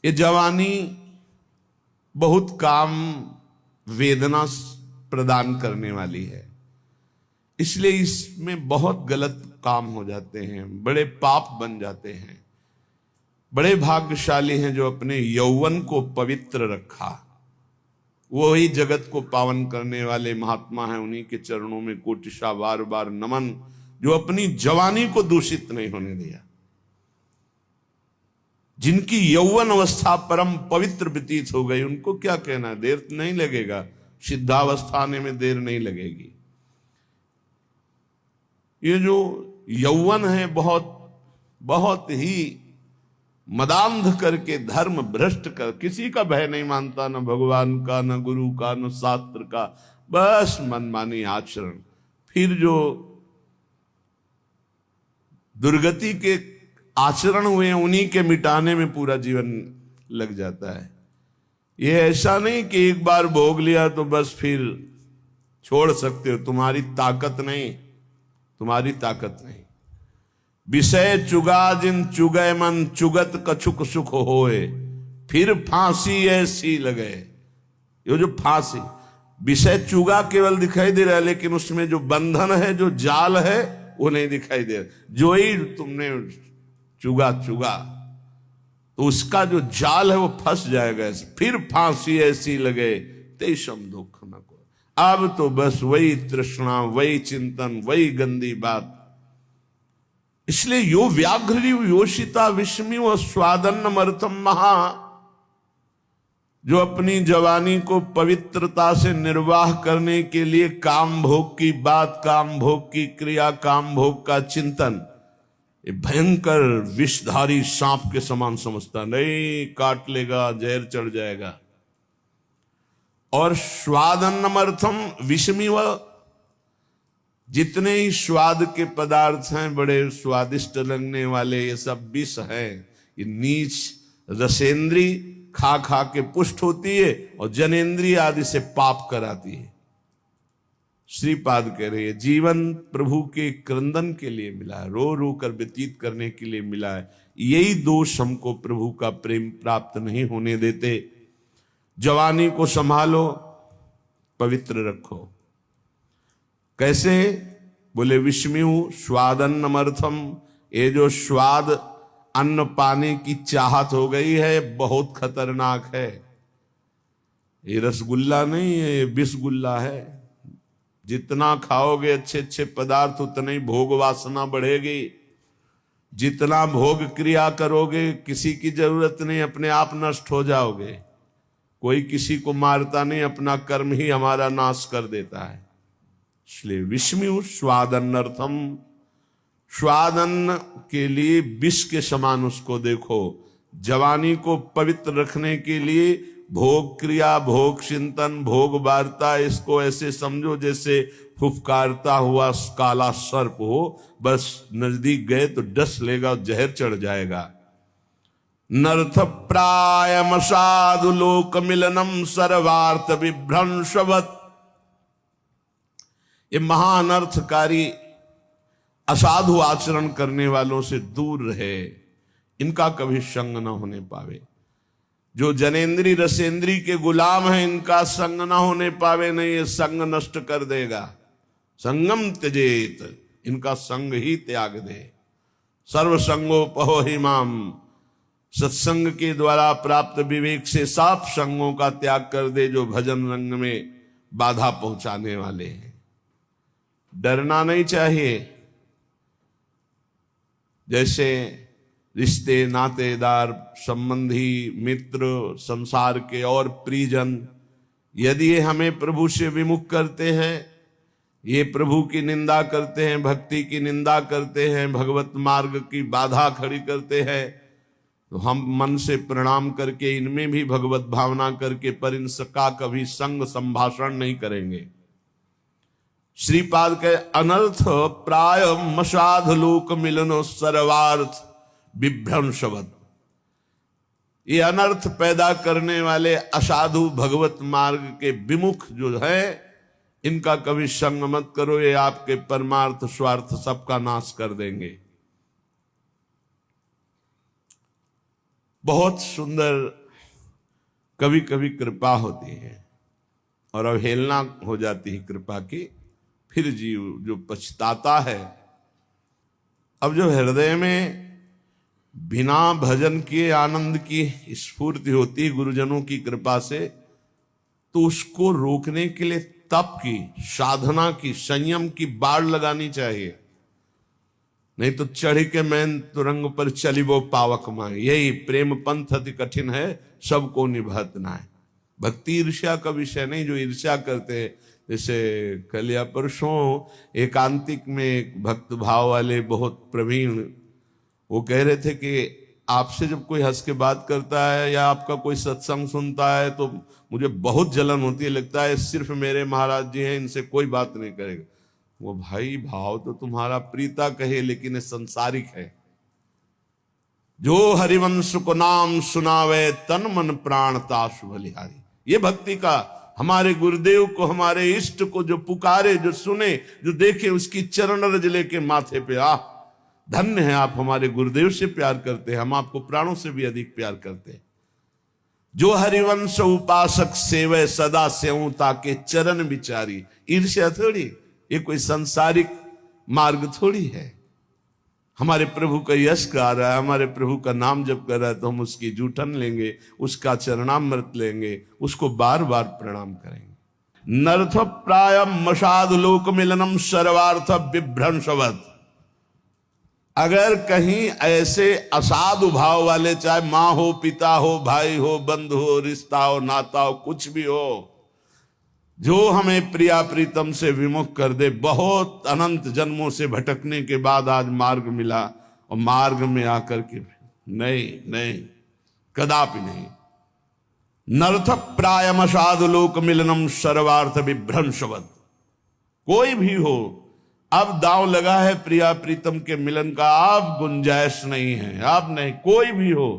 ये जवानी बहुत काम वेदना प्रदान करने वाली है, इसलिए इसमें बहुत गलत काम हो जाते हैं, बड़े पाप बन जाते हैं। बड़े भाग्यशाली हैं जो अपने यौवन को पवित्र रखा। वो ही जगत को पावन करने वाले महात्मा हैं, उन्हीं के चरणों में कोटिशा बार बार नमन, जो अपनी जवानी को दूषित नहीं होने दिया, जिनकी यौवन अवस्था परम पवित्र व्यतीत हो गई। उनको क्या कहना, देर नहीं लगेगा, सिद्धावस्था आने में देर नहीं लगेगी। ये जो यौवन है बहुत बहुत ही मदांध करके, धर्म भ्रष्ट कर, किसी का भय नहीं मानता, न भगवान का, न गुरु का, न शास्त्र का, बस मनमानी आचरण। फिर जो दुर्गति के आचरण हुए उन्हीं के मिटाने में पूरा जीवन लग जाता है। ये ऐसा नहीं कि एक बार भोग लिया तो बस फिर छोड़ सकते हो, तुम्हारी ताकत नहीं, तुम्हारी ताकत नहीं। विषय चुगा जिन चुगय मन, चुगत कछुक सुख होए, फिर फांसी ऐसी लगे। ये जो फांसी, विषय चुगा केवल दिखाई दे रहा है, लेकिन उसमें जो बंधन है, जो जाल है, वो नहीं दिखाई दे रहा। जो ही तुमने चुगा तो उसका जो जाल है वो फंस जाएगा। फिर फांसी ऐसी लगे तेषम दुख न को। अब तो बस वही तृष्णा, वही चिंतन, वही गंदी बात। इसलिए यो व्याघ्र योषिता विस्मिव स्वादन्नमर्थम महा, जो अपनी जवानी को पवित्रता से निर्वाह करने के लिए काम भोग की बात, काम भोग की क्रिया, काम भोग का चिंतन ये भयंकर विषधारी सांप के समान समझता, नहीं काट लेगा, जहर चढ़ जाएगा। और स्वादन्नमर्थम विषमिव, जितने ही स्वाद के पदार्थ हैं, बड़े स्वादिष्ट लगने वाले, ये सब विष हैं। ये नीच रसेंद्री खा खा के पुष्ट होती है और जनेन्द्रिय आदि से पाप कराती है। श्रीपाद कह रहे हैं जीवन प्रभु के क्रंदन के लिए मिला है, रो रो कर व्यतीत करने के लिए मिला है। यही दोष हमको प्रभु का प्रेम प्राप्त नहीं होने देते। जवानी को संभालो, पवित्र रखो। कैसे? बोले विस्मियु स्वादन्नमर्थम, ये जो स्वाद अन्न पाने की चाहत हो गई है बहुत खतरनाक है। ये रसगुल्ला नहीं है, ये बिस्गुल्ला है। जितना खाओगे अच्छे अच्छे पदार्थ उतना ही भोग वासना बढ़ेगी। जितना भोग क्रिया करोगे किसी की जरूरत नहीं, अपने आप नष्ट हो जाओगे। कोई किसी को मारता नहीं, अपना कर्म ही हमारा नाश कर देता है। इसलिए विस्मियु स्वादन्नर्थम, स्वादन्न के लिए विष के समान उसको देखो। जवानी को पवित्र रखने के लिए भोग क्रिया, भोग चिंतन, भोग वार्ता, इसको ऐसे समझो जैसे फुफकारता हुआ काला सर्प हो। बस नजदीक गए तो डस लेगा और जहर चढ़ जाएगा। नर्थ प्रायम साधु लोक मिलनम सर्वार्थ विभ्रंशवत, ये महाअनर्थकारी असाधु आचरण करने वालों से दूर रहे, इनका कभी संग न होने पावे। जो जनेन्द्री रसेंद्री के गुलाम हैं, इनका संग न होने पावे, नहीं ये संग नष्ट कर देगा। संगम त्यजेत, इनका संग ही त्याग दे। सर्व संगोपहो हिमाम, सत्संग के द्वारा प्राप्त विवेक से साफ संगों का त्याग कर दे, जो भजन रंग में बाधा पहुंचाने वाले हैं। डरना नहीं चाहिए। जैसे रिश्ते, नातेदार, संबंधी, मित्र, संसार के और परिजन यदि ये हमें प्रभु से विमुख करते हैं, ये प्रभु की निंदा करते हैं, भक्ति की निंदा करते हैं, भगवत मार्ग की बाधा खड़ी करते हैं, तो हम मन से प्रणाम करके इनमें भी भगवत भावना करके पर इनका कभी संग संभाषण नहीं करेंगे। श्रीपाद के अनर्थ प्राय मसाध लोक मिलनो सर्वार्थ विभ्रंशवत, ये अनर्थ पैदा करने वाले असाधु भगवत मार्ग के विमुख जो है, इनका कभी संग मत करो। ये आपके परमार्थ स्वार्थ सबका नाश कर देंगे। बहुत सुंदर कभी कभी कृपा होती है और अवहेलना हो जाती है कृपा की। फिर जीव जो पछताता है, अब जो हृदय में बिना भजन किए आनंद की स्फूर्ति होती है गुरुजनों की कृपा से, तो उसको रोकने के लिए तप की, साधना की, संयम की बाड़ लगानी चाहिए। नहीं तो चढ़ के मैन तुरंग पर चली वो पावक माए। यही प्रेम पंथ अति कठिन है, सबको निभत ना है। भक्ति ईर्ष्या का विषय नहीं। जो ईर्ष्या करते हैं, जैसे कल या परसों एकांतिक में एक भक्त भाव वाले बहुत प्रवीण, वो कह रहे थे कि आपसे जब कोई हंस के बात करता है या आपका कोई सत्संग सुनता है तो मुझे बहुत जलन होती है, लगता है सिर्फ मेरे महाराज जी हैं, इनसे कोई बात नहीं करेगा। वो भाई भाव तो तुम्हारा प्रीता कहे, लेकिन संसारिक है। जो हरिवंश को नाम सुनावे, तन मन प्राण तासु बलिहारी। ये भक्ति का, हमारे गुरुदेव को, हमारे इष्ट को जो पुकारे, जो सुने, जो देखे, उसकी चरण रज लेके माथे पे धन्य है आप हमारे गुरुदेव से प्यार करते हैं, हम आपको प्राणों से भी अधिक प्यार करते हैं। जो हरिवंश उपासक सेवे, सदा सेऊं ताके चरण विचारी। ईर्ष्या थोड़ी, ये कोई सांसारिक मार्ग थोड़ी है। हमारे प्रभु का यश गा रहा है, हमारे प्रभु का नाम जप कर रहा है, तो हम उसकी जूठन लेंगे, उसका चरणामृत लेंगे, उसको बार बार प्रणाम करेंगे। नर्थ प्राय मशाद लोक मिलनम सर्वार्थ विभ्रंशवत। अगर कहीं ऐसे असाधु भाव वाले, चाहे माँ हो, पिता हो, भाई हो, बंधु हो, रिश्ता हो, नाता हो, कुछ भी हो, जो हमें प्रिया प्रीतम से विमुख कर दे, बहुत अनंत जन्मों से भटकने के बाद आज मार्ग मिला, और मार्ग में आकर के नहीं नहीं, कदापि नहीं। नर्थ प्रायम साधु लोक मिलनम सर्वार्थ विभ्रंशवत। कोई भी हो, अब दांव लगा है प्रिया प्रीतम के मिलन का, अब गुंजाइश नहीं है, अब नहीं। कोई भी हो,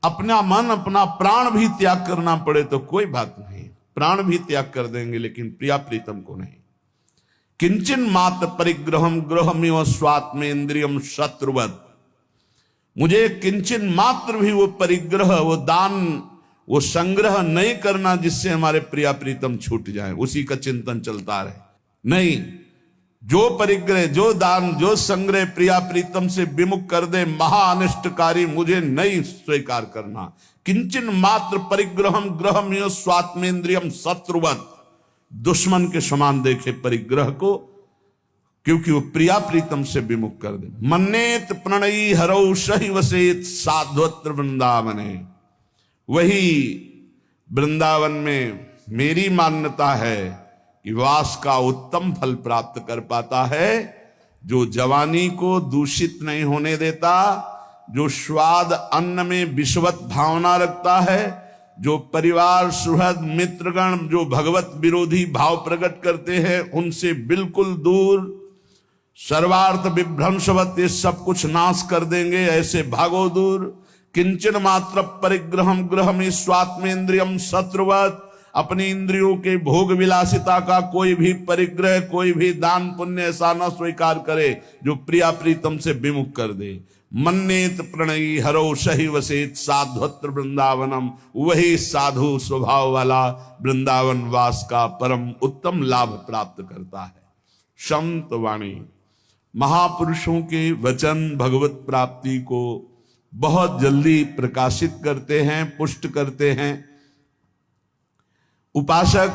अपना मन, अपना प्राण भी त्याग करना पड़े तो कोई बात नहीं, प्राण भी त्याग कर देंगे, लेकिन प्रिया प्रीतम को नहीं। किंचन मात्र परिग्रहम गृहमिव स्वात्मेन्द्रियम शत्रुवत। मुझे किंचन मात्र भी वो परिग्रह, वो दान, वो संग्रह नहीं करना जिससे हमारे प्रिया प्रीतम छूट जाए, उसी का चिंतन चलता रहे। नहीं, जो परिग्रह, जो दान, जो संग्रह प्रिया प्रीतम से विमुख कर दे, महा अनिष्टकारी, मुझे नहीं स्वीकार करना। किंचन मात्र परिग्रहम गृहमिव स्वात्मेन्द्रियम शत्रुवत। दुश्मन के समान देखे परिग्रह को, क्योंकि वो प्रिया प्रीतम से विमुख कर दे। मन्नेत प्रणयी हरौ सहि वसेत साध्वत्र वृंदावने। वही वृंदावन में मेरी मान्यता है कि वास का उत्तम फल प्राप्त कर पाता है, जो जवानी को दूषित नहीं होने देता, जो स्वाद अन्न में विषवत भावना रखता है, जो परिवार सुहृद मित्रगण जो भगवत विरोधी भाव प्रकट करते हैं उनसे बिल्कुल दूर, सर्वार्थ विभ्रंशवत, ये सब कुछ नाश कर देंगे, ऐसे भागो दूर। किंचन मात्र परिग्रहम गृहमि स्वात्मेन्द्रियम शत्रुवत। अपनी इंद्रियों के भोग विलासिता का कोई भी परिग्रह, कोई भी दान पुण्य ऐसा न स्वीकार करे जो प्रिया प्रीतम से विमुख कर दे। मन्नेत प्रणयी हरो सही वसेत साध्वत्र वृंदावनम। वही साधु स्वभाव वाला वृंदावन वास का परम उत्तम लाभ प्राप्त करता है। संत वाणी, महापुरुषों के वचन भगवत प्राप्ति को बहुत जल्दी प्रकाशित करते हैं, पुष्ट करते हैं। उपासक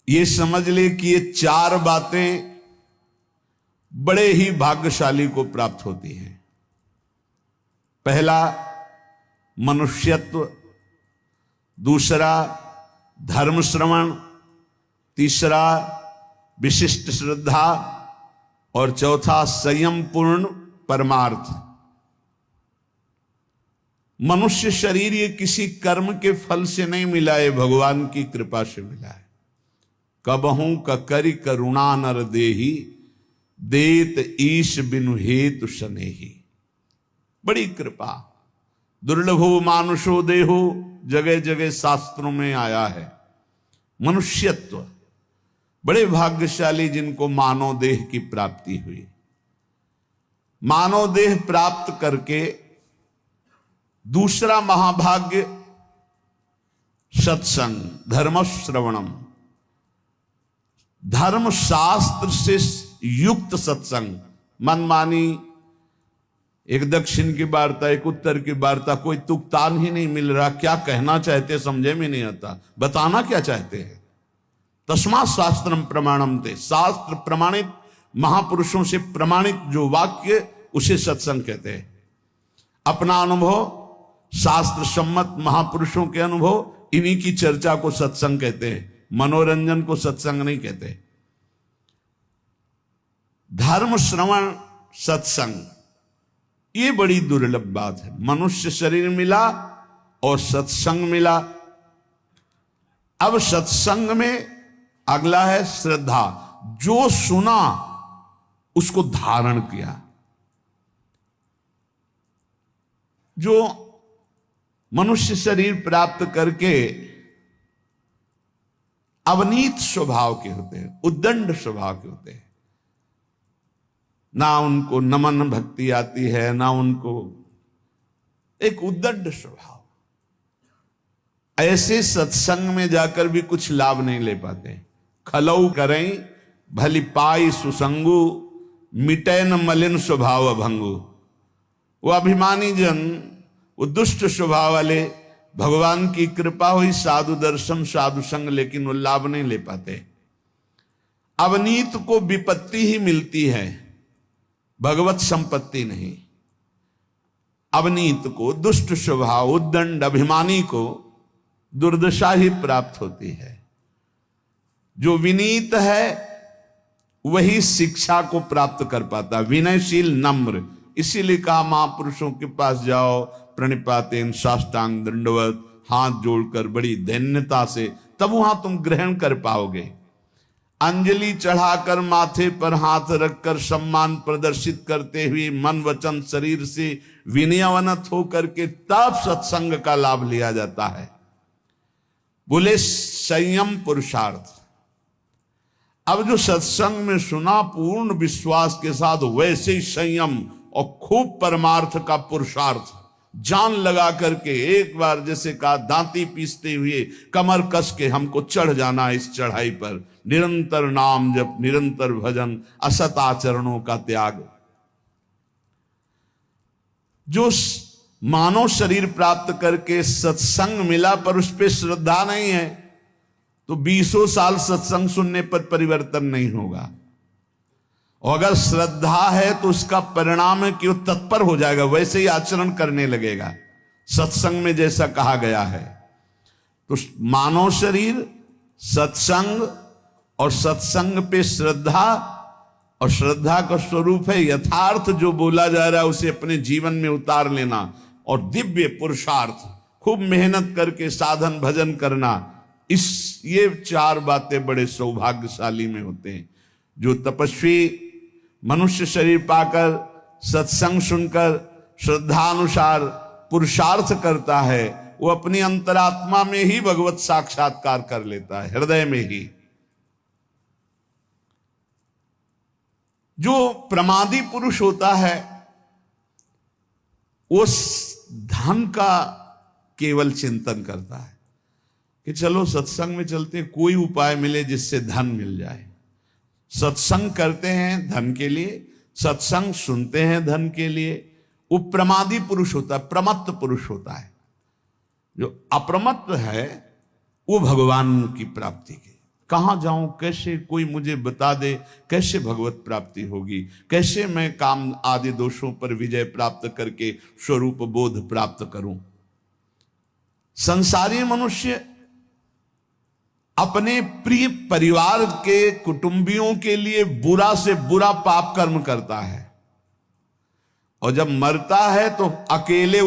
ये समझ ले कि ये चार बातें बड़े ही भाग्यशाली को प्राप्त होती हैं। पहला मनुष्यत्व, दूसरा धर्म श्रवण, तीसरा विशिष्ट श्रद्धा और चौथा संयम पूर्ण परमार्थ। मनुष्य शरीर ये किसी कर्म के फल से नहीं मिला है, भगवान की कृपा से मिला है। कबहू ककरि करुणा नर देही, देत ईश बिनु हेतु सनेही। बड़ी कृपा, दुर्लभो मानुषो देहो, जगह जगह शास्त्रों में आया है। मनुष्यत्व, बड़े भाग्यशाली जिनको मानव देह की प्राप्ति हुई। मानव देह प्राप्त करके दूसरा महाभाग्य सत्संग, धर्म श्रवणम, धर्म शास्त्र से युक्त सत्संग। मनमानी एक दक्षिण की वार्ता, एक उत्तर की वार्ता, कोई तुकतान ही नहीं मिल रहा, क्या कहना चाहते समझे में नहीं आता, बताना क्या चाहते हैं। तस्मात् शास्त्रम प्रमाणम थे, शास्त्र प्रमाणित महापुरुषों से प्रमाणित जो वाक्य उसे सत्संग कहते हैं। अपना अनुभव, शास्त्र सम्मत महापुरुषों के अनुभव, इन्हीं की चर्चा को सत्संग कहते हैं, मनोरंजन को सत्संग नहीं कहते। धर्म श्रवण सत्संग, ये बड़ी दुर्लभ बात है। मनुष्य शरीर मिला और सत्संग मिला। अब सत्संग में अगला है श्रद्धा, जो सुना उसको धारण किया। जो मनुष्य शरीर प्राप्त करके अवनीत स्वभाव के होते हैं, उद्दंड स्वभाव के होते हैं, ना उनको नमन भक्ति आती है, ना उनको, एक उद्दंड स्वभाव, ऐसे सत्संग में जाकर भी कुछ लाभ नहीं ले पाते। खलऊ करें भली पाई सुसंगु, मिटे न मलिन स्वभाव भंगु। वो अभिमानी जन, वो दुष्ट स्वभाव वाले, भगवान की कृपा हुई, साधु दर्शन साधु संग, लेकिन वो लाभ नहीं ले पाते। अवनीत को विपत्ति ही मिलती है, भगवत संपत्ति नहीं। अवनीत को, दुष्ट स्वभाव, उद्दंड अभिमानी को दुर्दशा ही प्राप्त होती है। जो विनीत है वही शिक्षा को प्राप्त कर पाता, विनयशील नम्र। इसीलिए कहा महापुरुषों के पास जाओ, प्रणिपातेन साष्टांग दंडवत, हाथ जोड़कर बड़ी दैन्यता से, तब वहां तुम ग्रहण कर पाओगे। अंजलि चढ़ाकर माथे पर हाथ रखकर सम्मान प्रदर्शित करते हुए मन वचन शरीर से विनयवनत होकर के तब सत्संग का लाभ लिया जाता है। बोले संयम पुरुषार्थ। अब जो सत्संग में सुना पूर्ण विश्वास के साथ, वैसे ही संयम और खूब परमार्थ का पुरुषार्थ जान लगा करके, एक बार जैसे कहा दांती पीसते हुए कमर कस के हमको चढ़ जाना इस चढ़ाई पर। निरंतर नाम जप, निरंतर भजन, असत आचरणों का त्याग। जो मानव शरीर प्राप्त करके सत्संग मिला पर उस पर श्रद्धा नहीं है, तो 20 साल सत्संग सुनने पर परिवर्तन नहीं होगा। और अगर श्रद्धा है तो उसका परिणाम है कि वो तत्पर हो जाएगा, वैसे ही आचरण करने लगेगा सत्संग में जैसा कहा गया है। तो मानव शरीर, सत्संग और सत्संग पे श्रद्धा, और श्रद्धा का स्वरूप है यथार्थ जो बोला जा रहा है उसे अपने जीवन में उतार लेना, और दिव्य पुरुषार्थ, खूब मेहनत करके साधन भजन करना। ये 4 बातें बड़े सौभाग्यशाली में होते हैं। जो तपस्वी मनुष्य शरीर पाकर सत्संग सुनकर श्रद्धानुसार पुरुषार्थ करता है, वो अपनी अंतरात्मा में ही भगवत साक्षात्कार कर लेता है, हृदय में ही। जो प्रमादी पुरुष होता है वो धन का केवल चिंतन करता है कि चलो सत्संग में चलते, कोई उपाय मिले जिससे धन मिल जाए। सत्संग करते हैं धन के लिए, सत्संग सुनते हैं धन के लिए। वो प्रमादी पुरुष होता है, प्रमत्त पुरुष होता है। जो अप्रमत्त है वो भगवान की प्राप्ति की, कहां जाऊं, कैसे कोई मुझे बता दे, कैसे भगवत प्राप्ति होगी, कैसे मैं काम आदि दोषों पर विजय प्राप्त करके स्वरूप बोध प्राप्त करूं। संसारी मनुष्य अपने प्रिय परिवार के कुटुंबियों के लिए बुरा से बुरा पाप कर्म करता है, और जब मरता है तो अकेले